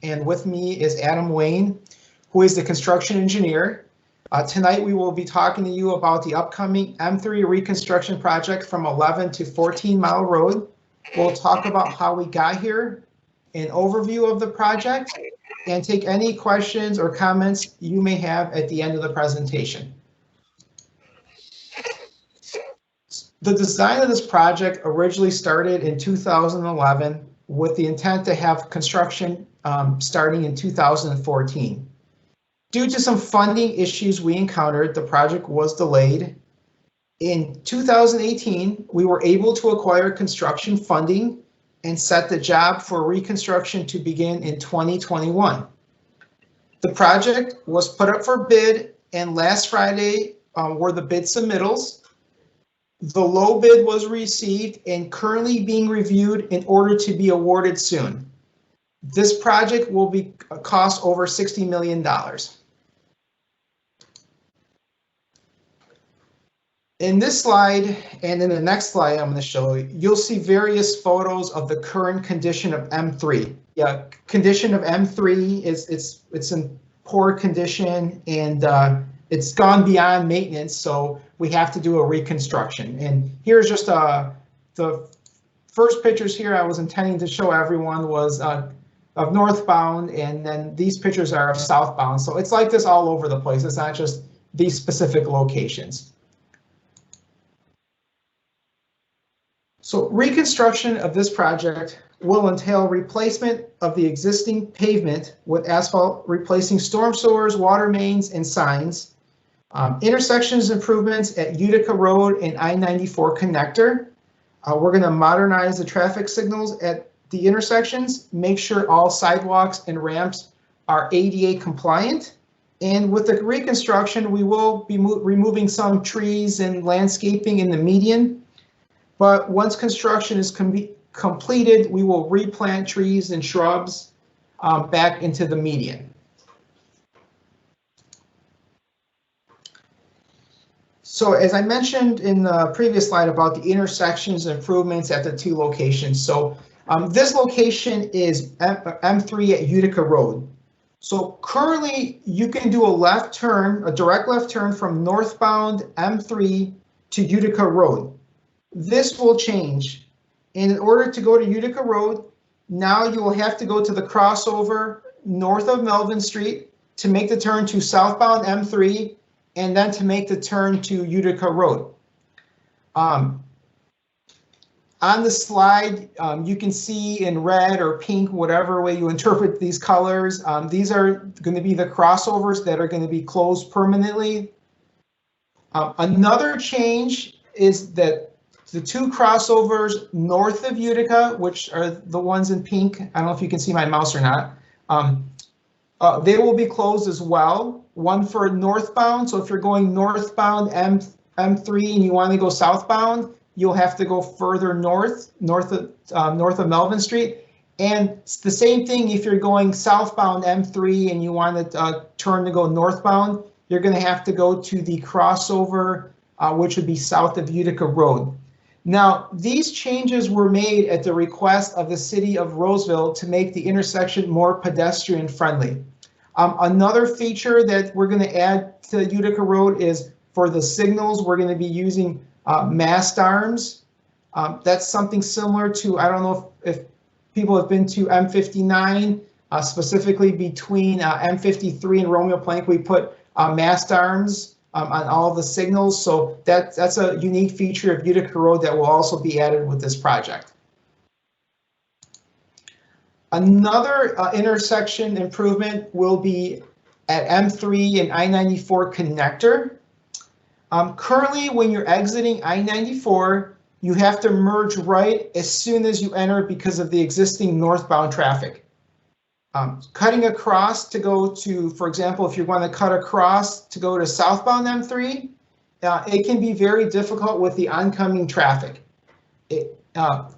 and with me is Adam Wayne, who is the construction engineer. Tonight we will be talking to you about the upcoming M3 reconstruction project from 11 to 14 Mile Road. We'll talk about how we got here, an overview of the project, and take any questions or comments you may have at the end of the presentation. The design of this project originally started in 2011 with the intent to have construction starting in 2014. Due to some funding issues we encountered, the project was delayed. In 2018, we were able to acquire construction funding and set the job for reconstruction to begin in 2021. The project was put up for bid, and last Friday were the bid submittals. The low bid was received and currently being reviewed in order to be awarded soon. This project will cost over $60 million. In this slide and in the next slide I'm going to show you, you'll see various photos of the current condition of M3. Yeah, condition of M3 is it's in poor condition, and it's gone beyond maintenance, so we have to do a reconstruction. And here's just the first pictures here I was intending to show everyone was of northbound, and then these pictures are of southbound. So it's like this all over the place. It's not just these specific locations. So reconstruction of this project will entail replacement of the existing pavement with asphalt, replacing storm sewers, water mains, and signs. Intersections improvements at Utica Road and I-94 connector. We're going to modernize the traffic signals at the intersections, make sure all sidewalks and ramps are ADA compliant. And with the reconstruction, we will be removing some trees and landscaping in the median. But once construction is completed, we will replant trees and shrubs back into the median. So as I mentioned in the previous slide about the intersections improvements at the two locations. So this location is M3 at Utica Road. So currently you can do a left turn, a direct left turn from northbound M3 to Utica Road. This will change. And in order to go to Utica Road, now you will have to go to the crossover north of Melvin Street to make the turn to southbound M3, and then to make the turn to Utica Road. On the slide, you can see in red or pink, whatever way you interpret these colors, these are going to be the crossovers that are going to be closed permanently. Another change is that the two crossovers north of Utica, which are the ones in pink, I don't know if you can see my mouse or not, they will be closed as well. One for northbound, so if you're going northbound M3 and you want to go southbound, you'll have to go further north of Melvin Street. And it's the same thing if you're going southbound M3 and you want to turn to go northbound, you're going to have to go to the crossover, which would be south of Utica Road. Now, these changes were made at the request of the city of Roseville to make the intersection more pedestrian friendly. Another feature that we're going to add to Utica Road is for the signals, we're going to be using mast arms. That's something similar to, I don't know if people have been to M59, specifically between M53 and Romeo Plank, we put mast arms on all of the signals. So that's a unique feature of Utica Road that will also be added with this project. Another intersection improvement will be at M3 and I-94 connector. Currently, when you're exiting I-94, you have to merge right as soon as you enter because of the existing northbound traffic. Cutting across to go to, for example, if you want to cut across to go to southbound M3, it can be very difficult with the oncoming traffic.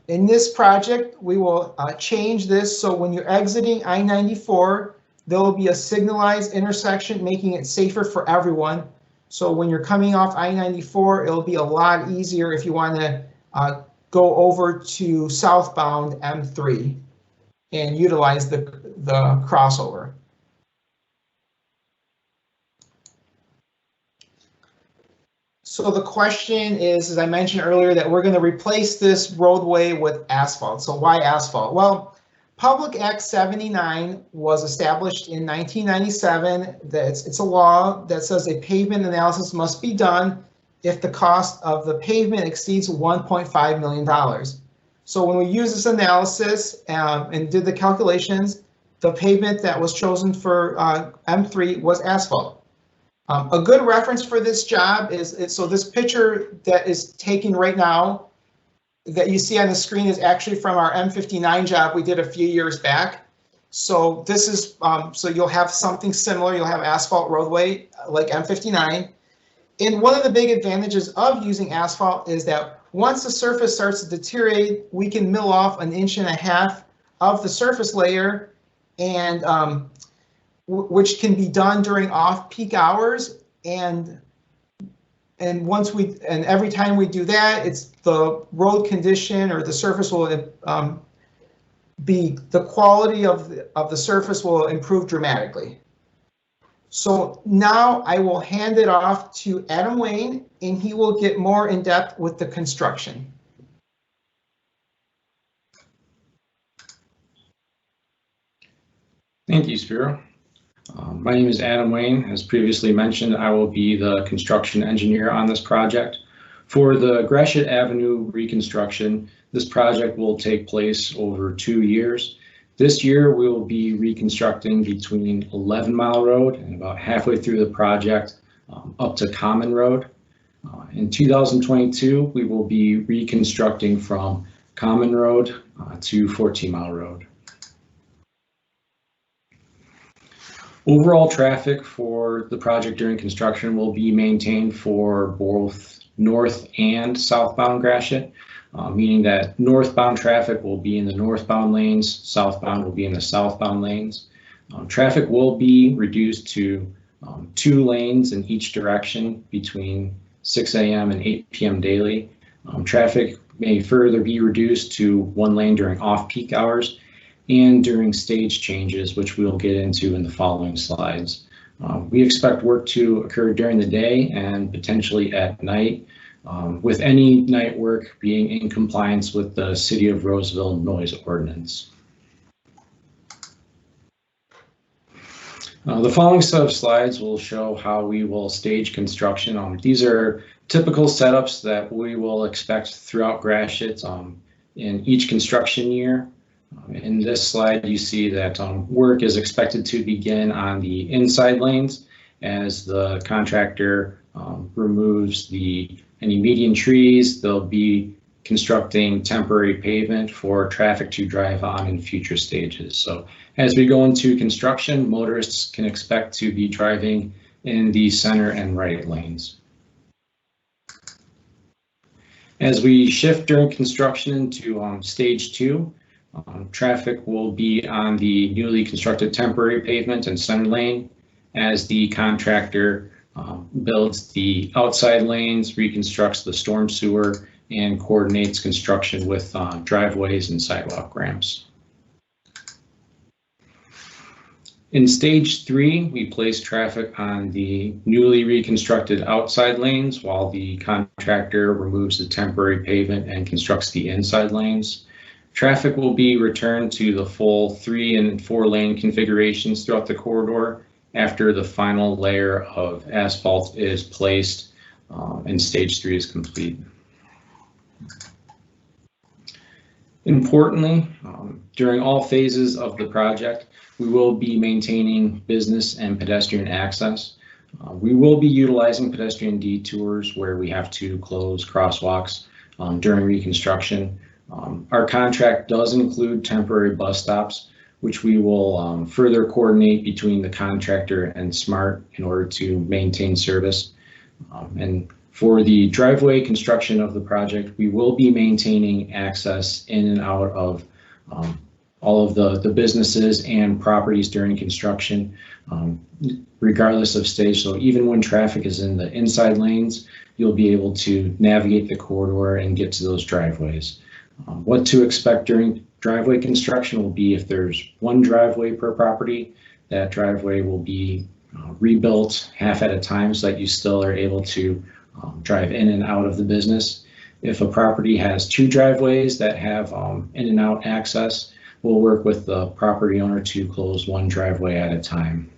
In this project, we will change this so when you're exiting I-94, there will be a signalized intersection, making it safer for everyone. So when you're coming off I-94, it'll be a lot easier if you want to go over to southbound M3 and utilize the crossover. So the question is, as I mentioned earlier, that we're going to replace this roadway with asphalt. So why asphalt? Well, Public Act 79 was established in 1997. It's a law that says a pavement analysis must be done if the cost of the pavement exceeds $1.5 million. So when we use this analysis and did the calculations, the pavement that was chosen for M3 was asphalt. A good reference for this job is so this picture that is taken right now that you see on the screen is actually from our M59 job we did a few years back. So this is so you'll have something similar. You'll have asphalt roadway like M59. And one of the big advantages of using asphalt is that once the surface starts to deteriorate, we can mill off 1.5 inches of the surface layer, and which can be done during off-peak hours, and every time we do that, it's the road condition or the surface will the quality of the surface will improve dramatically. So now I will hand it off to Adam Wayne, and he will get more in depth with the construction. Thank you, Spiro. My name is Adam Wayne. As previously mentioned, I will be the construction engineer on this project. For the Gratiot Avenue reconstruction, this project will take place over 2 years. This year, we will be reconstructing between 11 Mile Road and about halfway through the project up to Common Road. In 2022, we will be reconstructing from Common Road to 14 Mile Road. Overall traffic for the project during construction will be maintained for both north and southbound Gratiot, meaning that northbound traffic will be in the northbound lanes, southbound will be in the southbound lanes. Traffic will be reduced to 2 lanes in each direction between 6 a.m. and 8 p.m. daily. Traffic may further be reduced to 1 lane during off-peak hours and during stage changes, which we'll get into in the following slides. We expect work to occur during the day and potentially at night, with any night work being in compliance with the City of Roseville noise ordinance. The following set of slides will show how we will stage construction. These are typical setups that we will expect throughout Gratiot in each construction year. In this slide, you see that work is expected to begin on the inside lanes as the contractor removes any median trees. They'll be constructing temporary pavement for traffic to drive on in future stages. So as we go into construction, motorists can expect to be driving in the center and right lanes. As we shift during construction to stage 2, traffic will be on the newly constructed temporary pavement and center lane as the contractor builds the outside lanes, reconstructs the storm sewer, and coordinates construction with driveways and sidewalk ramps. In stage 3, we place traffic on the newly reconstructed outside lanes while the contractor removes the temporary pavement and constructs the inside lanes. Traffic will be returned to the full 3 and 4 lane configurations throughout the corridor after the final layer of asphalt is placed and stage 3 is complete. Importantly, during all phases of the project, we will be maintaining business and pedestrian access. We will be utilizing pedestrian detours where we have to close crosswalks during reconstruction. Our contract does include temporary bus stops, which we will further coordinate between the contractor and SMART in order to maintain service. And for the driveway construction of the project, we will be maintaining access in and out of all of the businesses and properties during construction, regardless of stage. So even when traffic is in the inside lanes, you'll be able to navigate the corridor and get to those driveways. What to expect during driveway construction will be if there's one driveway per property, that driveway will be rebuilt half at a time so that you still are able to drive in and out of the business. If a property has two driveways that have in and out access, we'll work with the property owner to close one driveway at a time.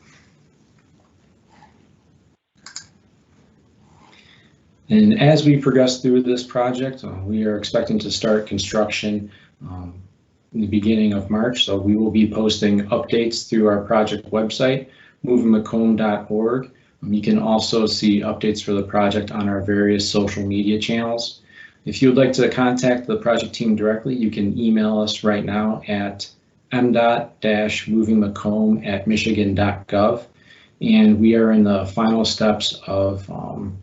And as we progress through this project, we are expecting to start construction in the beginning of March. So we will be posting updates through our project website, movingmacomb.org. You can also see updates for the project on our various social media channels. If you would like to contact the project team directly, you can email us right now at m.movingmacomb@michigan.gov. And we are in the final steps of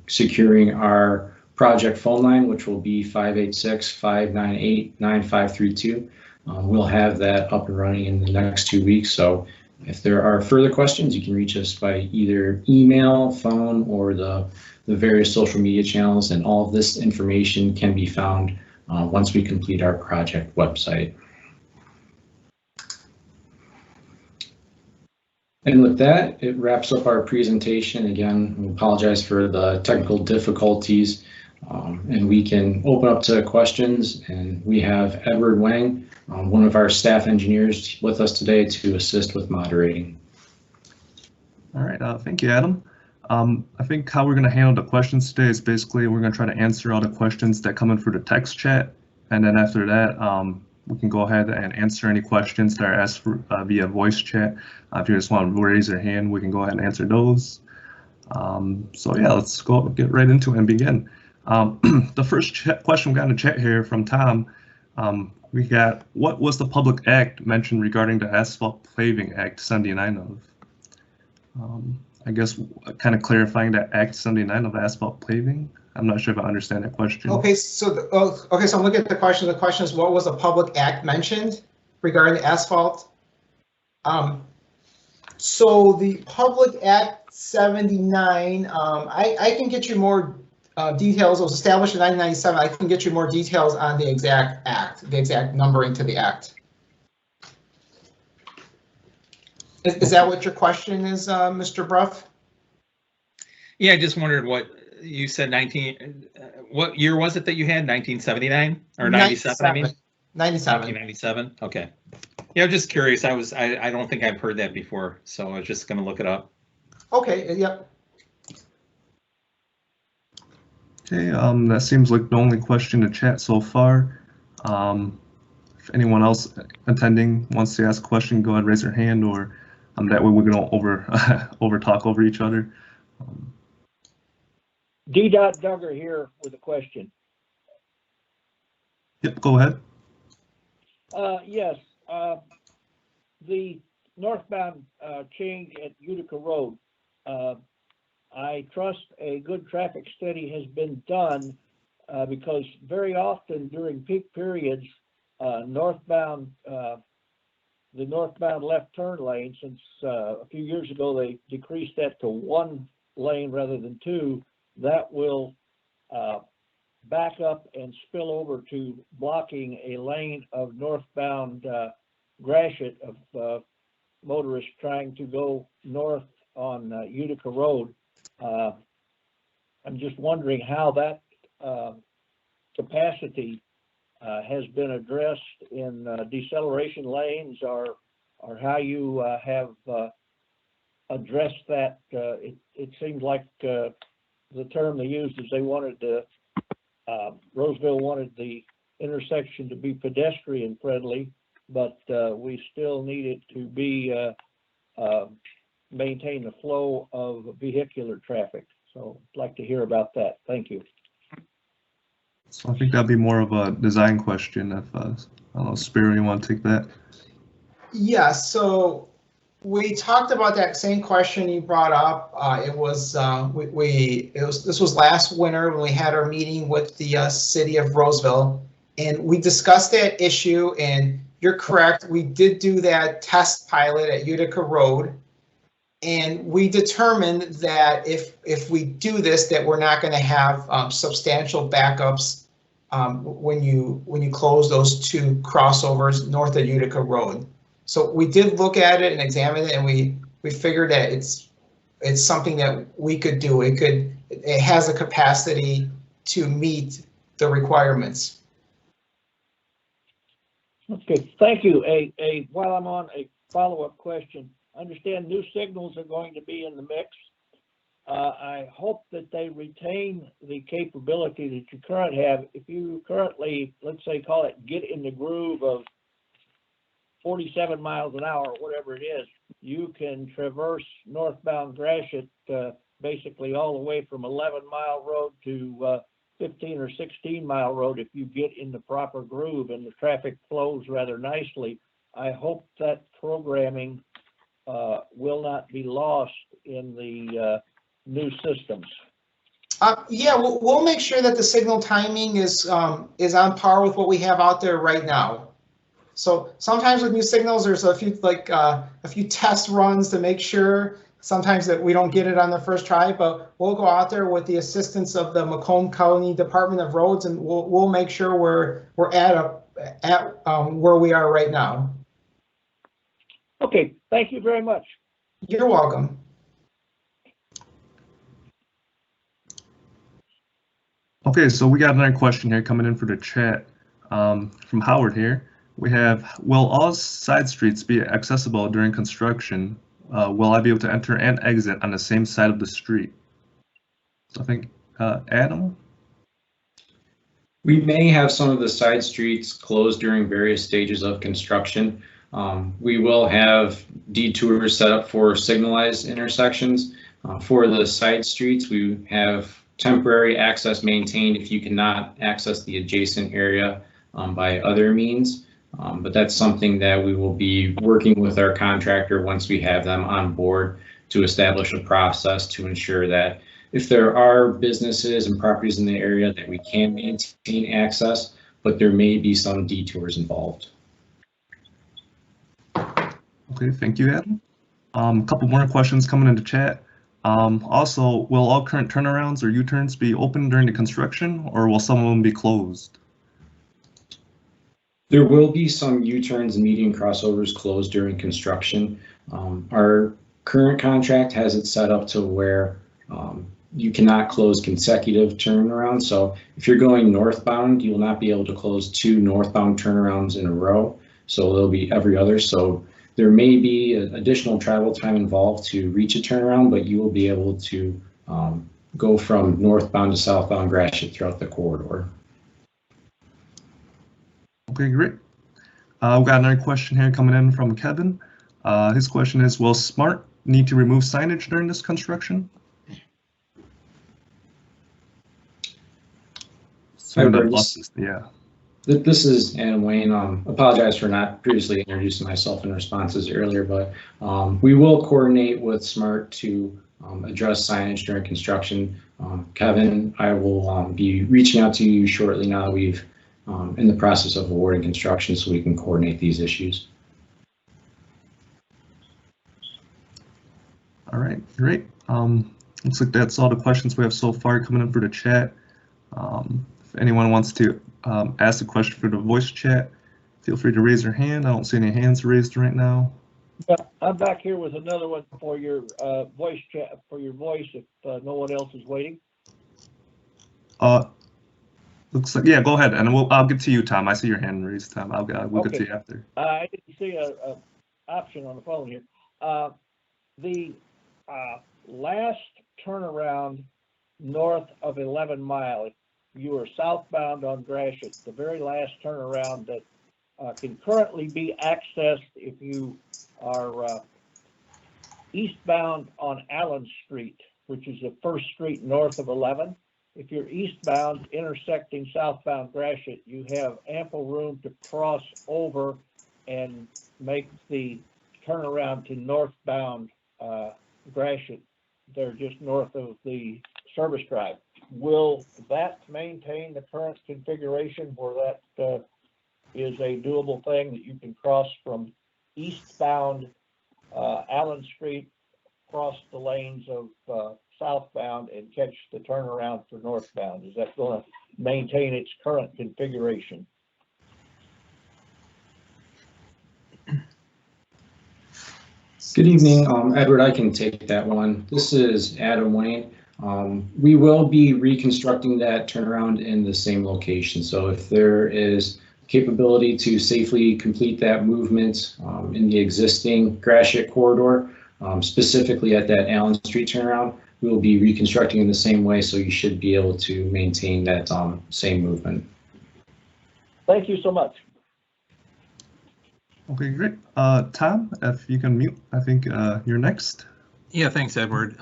securing our project phone line, which will be 586-598-9532. We'll have that up and running in the next 2 weeks. So if there are further questions, you can reach us by either email, phone, or the various social media channels. And all of this information can be found once we complete our project website. And with that, it wraps up our presentation. Again, we apologize for the technical difficulties, and we can open up to questions. And we have Edward Wang, one of our staff engineers, with us today to assist with moderating. All right, thank you, Adam. I think how we're going to handle the questions today is basically we're going to try to answer all the questions that come in through the text chat, and then after that, we can go ahead and answer any questions that are asked for, via voice chat. If you just want to raise your hand, we can go ahead and answer those. So yeah, let's get right into it and begin. The first question we got in the chat here from Tom, we got, what was the public act mentioned regarding the Asphalt Paving Act 79 of? I guess kind of clarifying that Act 79 of asphalt paving. I'm not sure if I understand that question. Okay, so so I'm looking at the question. The question is, what was a public act mentioned regarding the asphalt? So the Public Act 79, I can get you more details. It was established in 1997. I can get you more details on the exact act, the exact numbering to the act. Is that what your question is, Mr. Bruff? Yeah, I just wondered what you said. What year was it that you had? 1979 or 97? I mean, 97. 1997. Okay. Yeah, I'm just curious. I don't think I've heard that before, so I was just going to look it up. Okay. Yep. Okay. That seems like the only question to chat so far. If anyone else attending wants to ask a question, go ahead, raise your hand, or that way we don't over talk over each other. D. Duggar here with a question. Yep, go ahead. Yes, the northbound change at Utica Road. I trust a good traffic study has been done because very often during peak periods, the northbound left turn lane, since a few years ago they decreased that to one lane rather than two, that will back up and spill over to blocking a lane of northbound Gratiot of motorists trying to go north on Utica Road. I'm just wondering how that capacity has been addressed in deceleration lanes, or how you have addressed that. It seemed like the term they used is they wanted to, Roseville wanted the intersection to be pedestrian friendly, but we still need it to be maintain the flow of vehicular traffic. So I'd like to hear about that. Thank you. So I think that'd be more of a design question. If I don't know, Spiro, you want to take that? Yeah. So we talked about that same question you brought up. It was this was last winter when we had our meeting with the city of Roseville, and we discussed that issue. And you're correct, we did do that test pilot at Utica Road, and we determined that if we do this, that we're not going to have substantial backups when you close those two crossovers north of Utica Road. So we did look at it and examine it, and we figured that it's something that we could do. It has a capacity to meet the requirements. Okay, thank you. While I'm on, a follow-up question. I understand new signals are going to be in the mix. I hope that they retain the capability that you currently have. If you currently, let's say, call it get in the groove of 47 miles an hour, whatever it is, you can traverse northbound Gratiot basically all the way from 11-mile road to 15 or 16-mile road if you get in the proper groove and the traffic flows rather nicely. I hope that programming will not be lost in the new systems. Yeah, we'll make sure that the signal timing is on par with what we have out there right now. So sometimes with new signals, there's a few test runs to make sure sometimes that we don't get it on the first try, but we'll go out there with the assistance of the Macomb County Department of Roads, and we'll make sure we're at where we are right now. Okay, thank you very much. You're welcome. Okay, so we got another question here coming in for the chat from Howard here. We have, will all side streets be accessible during construction? Will I be able to enter and exit on the same side of the street? So I think, Adam? We may have some of the side streets closed during various stages of construction. We will have detours set up for signalized intersections. For the side streets, we have temporary access maintained if you cannot access the adjacent area by other means. But that's something that we will be working with our contractor once we have them on board to establish a process to ensure that if there are businesses and properties in the area that we can maintain access, but there may be some detours involved. Okay, thank you, Adam. A couple more questions coming into chat. Also, will all current turnarounds or U-turns be open during the construction, or will some of them be closed? There will be some U-turns and median crossovers closed during construction. Our current contract has it set up to where you cannot close consecutive turnarounds. So if you're going northbound, you will not be able to close 2 northbound turnarounds in a row. So there'll be every other. So there may be additional travel time involved to reach a turnaround, but you will be able to go from northbound to southbound Gratiot throughout the corridor. Okay, great. We've got another question here coming in from Kevin. His question is, will SMART need to remove signage during this construction? Yeah. This is Adam Wayne. Apologize for not previously introducing myself in responses earlier, but we will coordinate with SMART to address signage during construction. Kevin, I will be reaching out to you shortly now that we've in the process of awarding construction so we can coordinate these issues. All right, great. Looks like that's all the questions we have so far coming in for the chat. If anyone wants to ask a question for the voice chat, feel free to raise your hand. I don't see any hands raised right now. Yeah, I'm back here with another one for your voice chat, for your voice if no one else is waiting. Looks like, yeah, go ahead, and I'll get to you, Tom. I see your hand raised, Tom. We'll get to you after. I didn't see a option on the phone here. The last turnaround north of 11 Mile, if you are southbound on Gratiot, the very last turnaround that can currently be accessed if you are eastbound on Allen Street, which is the first street north of 11. If you're eastbound intersecting southbound Gratiot, you have ample room to cross over and make the turnaround to northbound Gratiot. They're just north of the service drive. Will that maintain the current configuration where that is a doable thing that you can cross from eastbound Allen Street cross the lanes of southbound and catch the turnaround for northbound? Is that going to maintain its current configuration? Good evening, Edward. I can take that one. This is Adam Wayne. We will be reconstructing that turnaround in the same location. So if there is capability to safely complete that movement in the existing Gratiot corridor, specifically at that Allen Street turnaround, we will be reconstructing in the same way. So you should be able to maintain that same movement. Thank you so much. Okay, great. Tom, if you can mute, I think you're next. Yeah, thanks, Edward.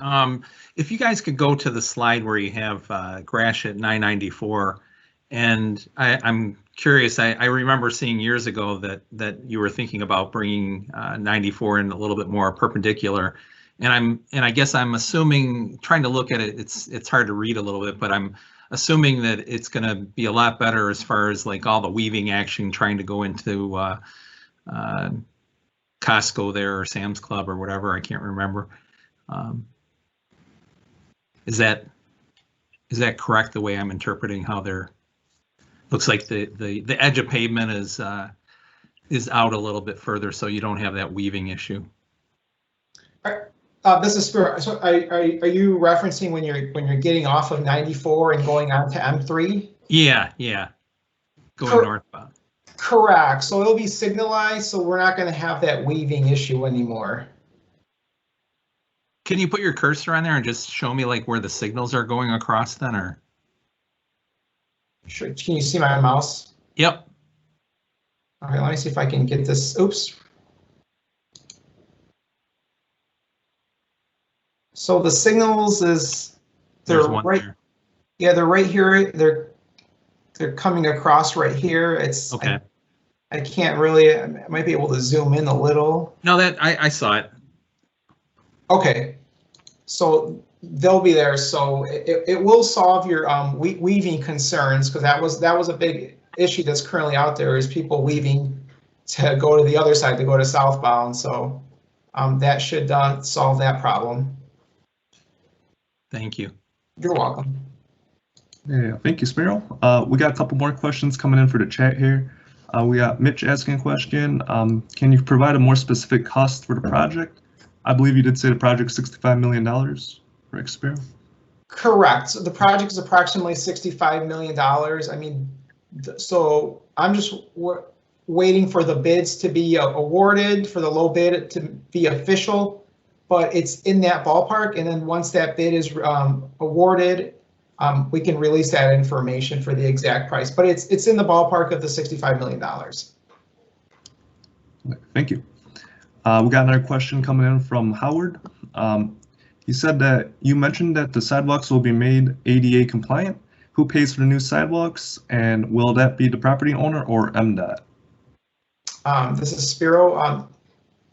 If you guys could go to the slide where you have Gratiot 994, and I'm curious, I remember seeing years ago that you were thinking about bringing 94 in a little bit more perpendicular, and I guess I'm assuming, trying to look at it, it's hard to read a little bit, but I'm assuming that it's going to be a lot better as far as like all the weaving action trying to go into Costco there or Sam's Club or whatever, I can't remember. Is that correct, the way I'm interpreting how they're, looks like the edge of pavement is out a little bit further, so you don't have that weaving issue? This is Spiro. So are you referencing when you're getting off of 94 and going on to M3? Yeah, going northbound. Correct. So it'll be signalized, so we're not going to have that weaving issue anymore. Can you put your cursor on there and just show me like where the signals are going across then, or? Sure. Can you see my mouse? Yep. Okay, let me see if I can get this. Oops. So the signals they're right. There. Yeah, they're right here. They're coming across right here. It's okay. I can't really. I might be able to zoom in a little. No, that I saw it. Okay, so they'll be there. So it will solve your weaving concerns, because that was a big issue that's currently out there, is people weaving to go to the other side, to go to southbound. So that should solve that problem. Thank you. You're welcome. Yeah, thank you, Spiro. We got a couple more questions coming in for the chat here. We got Mitch asking a question. Can you provide a more specific cost for the project? I believe you did say the project is $65 million, correct, Spiro? Correct. So the project is approximately $65 million. I mean, so I'm just waiting for the bids to be awarded, for the low bid to be official, but it's in that ballpark. And then once that bid is awarded, we can release that information for the exact price, but it's in the ballpark of the $65 million. Thank you. We got another question coming in from Howard. He said that you mentioned that the sidewalks will be made ADA compliant. Who pays for the new sidewalks, and will that be the property owner or MDOT? This is Spiro.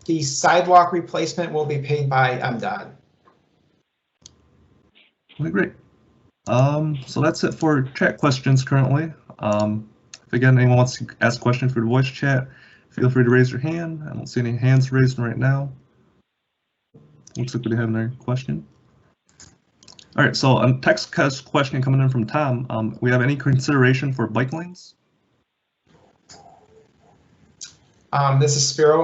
The sidewalk replacement will be paid by MDOT. Okay, great. So that's it for chat questions currently. If again anyone wants to ask questions for the voice chat, feel free to raise your hand. I don't see any hands raised right now. Looks like we have another question. All right, so a text question coming in from Tom. We have any consideration for bike lanes? This is Spiro.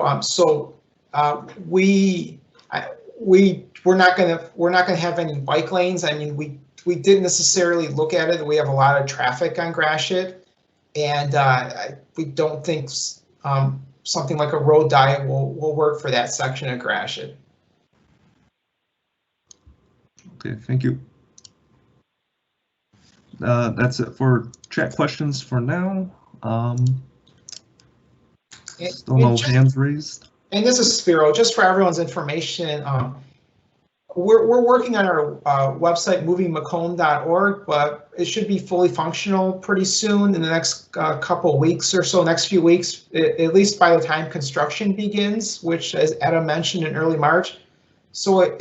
We're not gonna have any bike lanes. I mean, we didn't necessarily look at it. We have a lot of traffic on Gratiot, and we don't think something like a road diet will work for that section of Gratiot. Okay, thank you. That's it for chat questions for now. Still no hands raised. And this is Spiro, just for everyone's information. We're working on our website, movingmacomb.org, but it should be fully functional pretty soon, in the next couple weeks or so, next few weeks, at least by the time construction begins, which, as Adam mentioned, in early March. So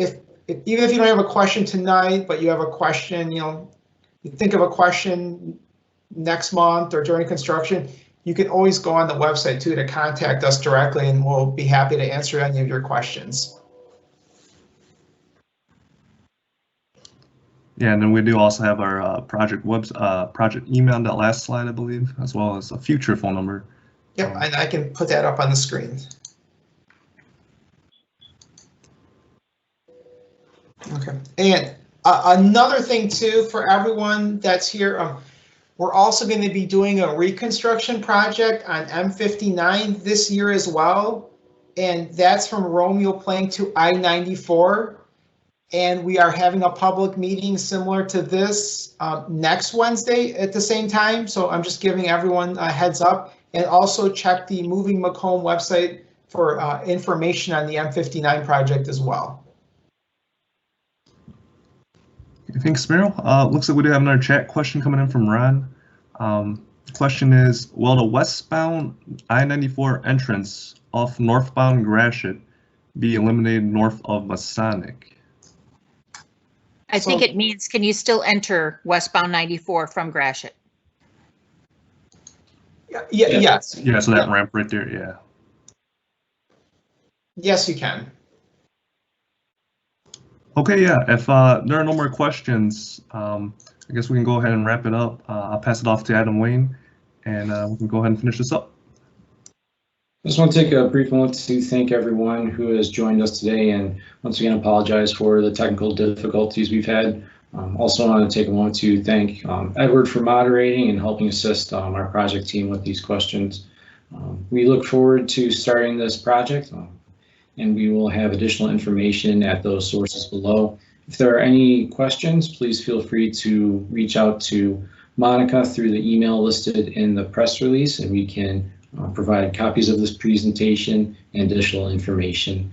even if you don't have a question tonight, but you have a question, you think of a question next month or during construction, you can always go on the website too to contact us directly, and we'll be happy to answer any of your questions. Yeah, and then we do also have our project email on that last slide, I believe, as well as a future phone number. Yep, and I can put that up on the screen. Okay, and another thing too for everyone that's here, we're also going to be doing a reconstruction project on M59 this year as well, and that's from Romeo Plank to I-94. And we are having a public meeting similar to this next Wednesday at the same time. So I'm just giving everyone a heads up, and also check the Moving Macomb website for information on the M59 project as well. Thanks, Meryl. Looks like we do have another chat question coming in from Ron. The question is, will the westbound I-94 entrance off northbound Gratiot be eliminated north of Masonic? I think it means, can you still enter westbound 94 from Gratiot? Yes. Yeah, so that ramp right there, yeah. Yes, you can. Okay, yeah, if there are no more questions, I guess we can go ahead and wrap it up. I'll pass it off to Adam Wayne, and we can go ahead and finish this up. I just want to take a brief moment to thank everyone who has joined us today, and once again apologize for the technical difficulties we've had. Also want to take a moment to thank Edward for moderating and helping assist our project team with these questions. We look forward to starting this project, and we will have additional information at those sources below. If there are any questions, please feel free to reach out to Monica through the email listed in the press release, and we can provide copies of this presentation and additional information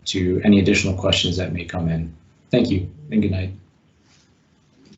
to any additional questions that may come in. Thank you and good night.